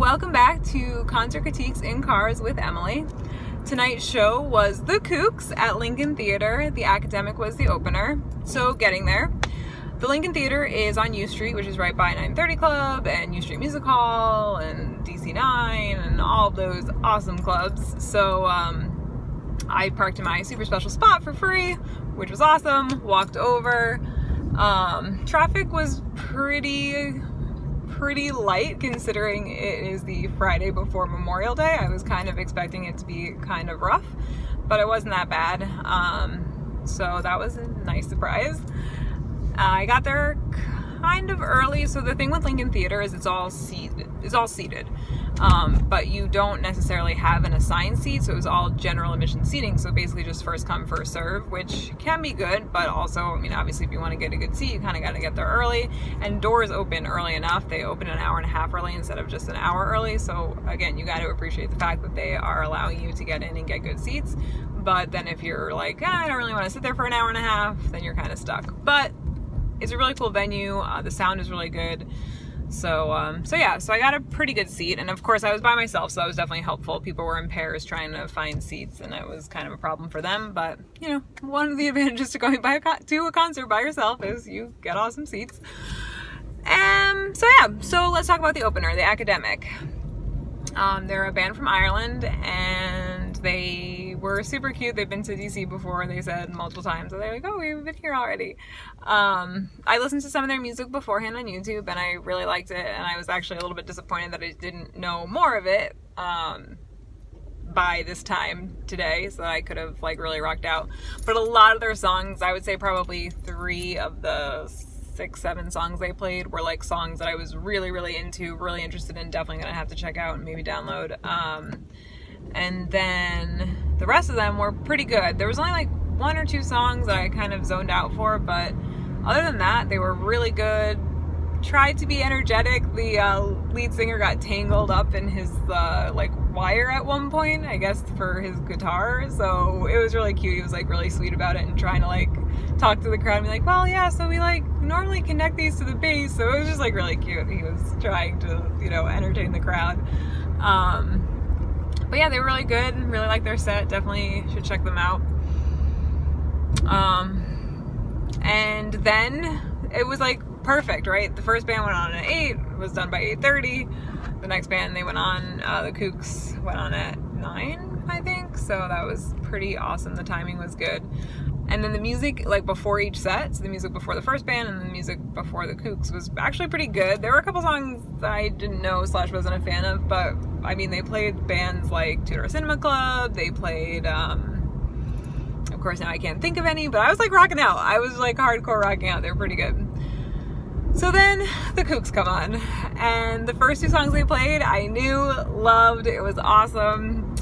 welcome back to Concert Critiques in Cars with Emily. Tonight's show was the Kooks at Lincoln Theater. The Academic was the opener. So getting there. The Lincoln Theater is on U Street, which is right by 930 Club and U Street Music Hall and DC9 and all of those awesome clubs. So I parked in my super special spot for free, which was awesome. Walked over. Traffic was pretty light considering it is the Friday before Memorial Day. I was kind of expecting it to be kind of rough, but it wasn't that bad. So that was a nice surprise. I got there kind of early. So the thing with Lincoln Theater is it's all seated. But you don't necessarily have an assigned seat, so it was all general admission seating. So basically just first come, first serve, which can be good, but also, I mean, obviously if you want to get a good seat, you kind of got to get there early. And doors open early enough. They open an hour and a half early instead of just an hour early. So again, you got to appreciate the fact that they are allowing you to get in and get good seats. But then if you're like, I don't really want to sit there for an hour and a half, then you're kind of stuck. But it's a really cool venue. The sound is really good. So I got a pretty good seat, and of course I was by myself, so that was definitely helpful. People were in pairs trying to find seats, and it was kind of a problem for them, but you know, one of the advantages to going to a concert by yourself is you get awesome seats. So let's talk about the opener, The Academic. They're a band from Ireland, and they were super cute. They've been to DC before, they said multiple times. So they're like, oh, we've been here already. I listened to some of their music beforehand on YouTube, and I really liked it. And I was actually a little bit disappointed that I didn't know more of it by this time today, so I could have like really rocked out. But a lot of their songs, I would say probably 3 of the 6-7 songs they played were like songs that I was really into, really interested in, definitely gonna have to check out and maybe download. And then the rest of them were pretty good. There was only like 1 or 2 songs that I kind of zoned out for, but other than that, they were really good. Tried to be energetic. The lead singer got tangled up in his like wire at one point, I guess for his guitar, so it was really cute. He was like really sweet about it and trying to like talk to the crowd and be like, well, yeah, so we like normally connect these to the bass, so it was just like really cute. He was trying to, you know, entertain the crowd. But yeah, they were really good. Really liked their set. Definitely should check them out. And then it was like perfect, right? The first band went on at 8, was done by 8:30. The next band they went on, the Kooks, went on at 9, I think. So that was pretty awesome. The timing was good. And then the music, like before each set, so the music before the first band and the music before the Kooks was actually pretty good. There were a couple songs that I didn't know / wasn't a fan of, but I mean, they played bands like Two Door Cinema Club. They played, of course now I can't think of any, but I was like rocking out. I was like hardcore rocking out. They were pretty good. So then the Kooks come on, and the first 2 songs they played, I knew, loved, it was awesome.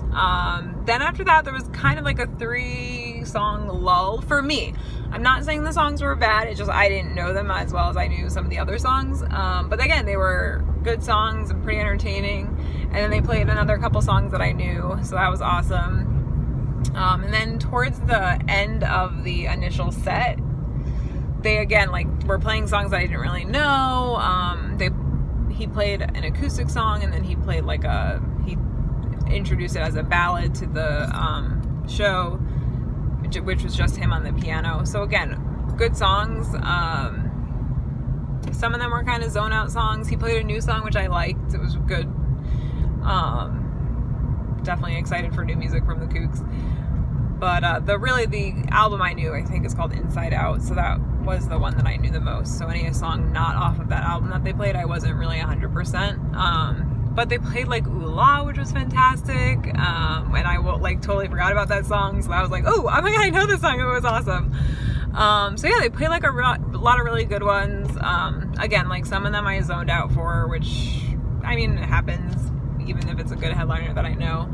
Then after that, there was kind of like a 3-song lull for me. I'm not saying the songs were bad, it's just I didn't know them as well as I knew some of the other songs. But again, they were good songs and pretty entertaining. And then they played another couple songs that I knew, so that was awesome. And then towards the end of the initial set, they again like were playing songs that I didn't really know. He played an acoustic song, and then he played like he introduced it as a ballad to the show, which was just him on the piano. So again, good songs. Some of them were kind of zone out songs. He played a new song which I liked. It was good. Definitely excited for new music from the Kooks. But the album I knew, I think, is called Inside Out, so that was the one that I knew the most. So any song not off of that album that they played, I wasn't really 100%. But they played like Ooh La, which was fantastic, and I like totally forgot about that song, so I was like, oh my god, I know this song, it was awesome. So yeah, they played like a lot of really good ones. Again, like some of them I zoned out for, which, I mean, it happens, even if it's a good headliner that I know.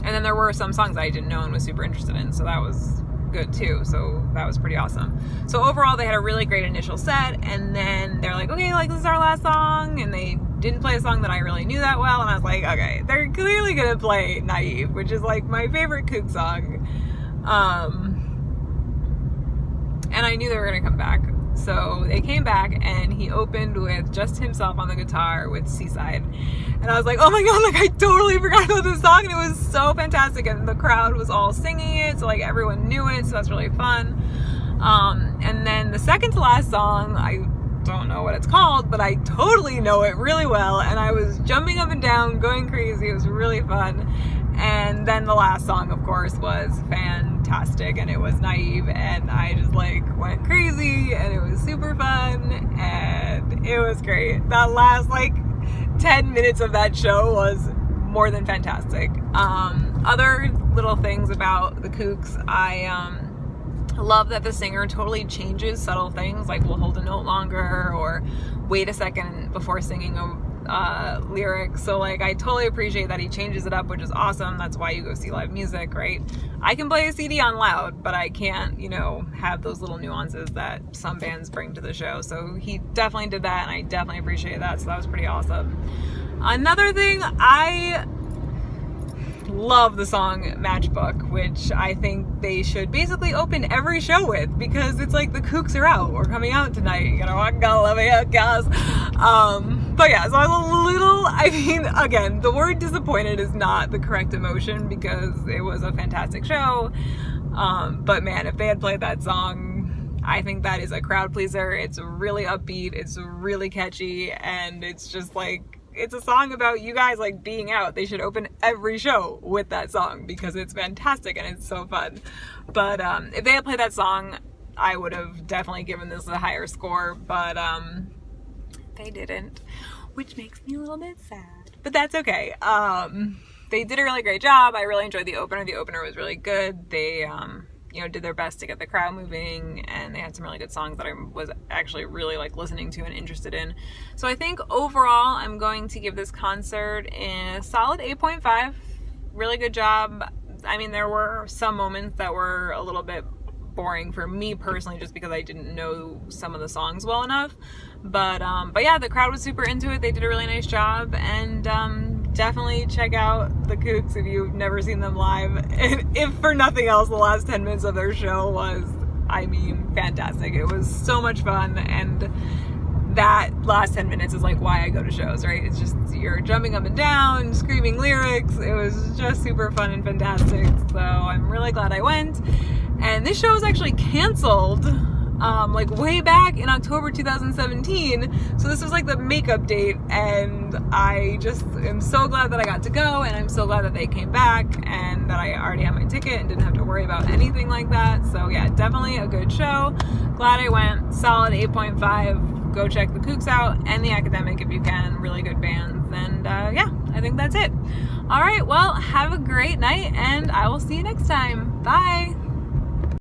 And then there were some songs I didn't know and was super interested in, so that was good too. So that was pretty awesome. So overall, they had a really great initial set, and then they're like, okay, like this is our last song, and they didn't play a song that I really knew that well, and I was like, okay, they're clearly gonna play Naive, which is like my favorite Kook song. And I knew they were gonna come back. So they came back and he opened with just himself on the guitar with Seaside. And I was like, oh my god, like I totally forgot about this song, and it was so fantastic, and the crowd was all singing it, so like everyone knew it, so that's really fun. And then the second to last song, I don't know what it's called, but I totally know it really well, and I was jumping up and down, going crazy. It was really fun. And then the last song, of course, was fantastic, and it was Naive, and I just like went crazy, and it was super fun, and it was great. That last like 10 minutes of that show was more than fantastic. Other little things about the Kooks, I love that the singer totally changes subtle things, like will hold a note longer or wait a second before singing a lyric. So like I totally appreciate that he changes it up, which is awesome. That's why you go see live music, right? I can play a CD on loud, but I can't, you know, have those little nuances that some bands bring to the show. So he definitely did that, and I definitely appreciate that. So that was pretty awesome. Another thing, I love the song Matchbook, which I think they should basically open every show with, because it's like the Kooks are out, we're coming out tonight, you know, I'm gonna love it, guys. But yeah, so I was a little, I mean, again, the word disappointed is not the correct emotion, because it was a fantastic show. But man, if they had played that song, I think that is a crowd pleaser. It's really upbeat, it's really catchy, and it's just like, it's a song about you guys like being out. They should open every show with that song, because it's fantastic and it's so fun. But if they had played that song, I would have definitely given this a higher score, but they didn't, which makes me a little bit sad, but that's okay. They did a really great job. I really enjoyed the opener. The opener was really good. They you know, did their best to get the crowd moving, and they had some really good songs that I was actually really like listening to and interested in. So I think overall I'm going to give this concert a solid 8.5. Really good job. I mean, there were some moments that were a little bit boring for me personally, just because I didn't know some of the songs well enough. But yeah, the crowd was super into it. They did a really nice job, and definitely check out the Kooks if you've never seen them live. And if for nothing else, the last 10 minutes of their show was, I mean, fantastic. It was so much fun, and that last 10 minutes is like why I go to shows, right? It's just, you're jumping up and down, screaming lyrics. It was just super fun and fantastic. So I'm really glad I went. And this show was actually canceled like way back in October 2017. So this was like the makeup date, and I just am so glad that I got to go, and I'm so glad that they came back and that I already had my ticket and didn't have to worry about anything like that. So yeah, definitely a good show. Glad I went. Solid 8.5. Go check the Kooks out, and the Academic if you can. Really good bands. And yeah, I think that's it. All right, well, have a great night, and I will see you next time. Bye.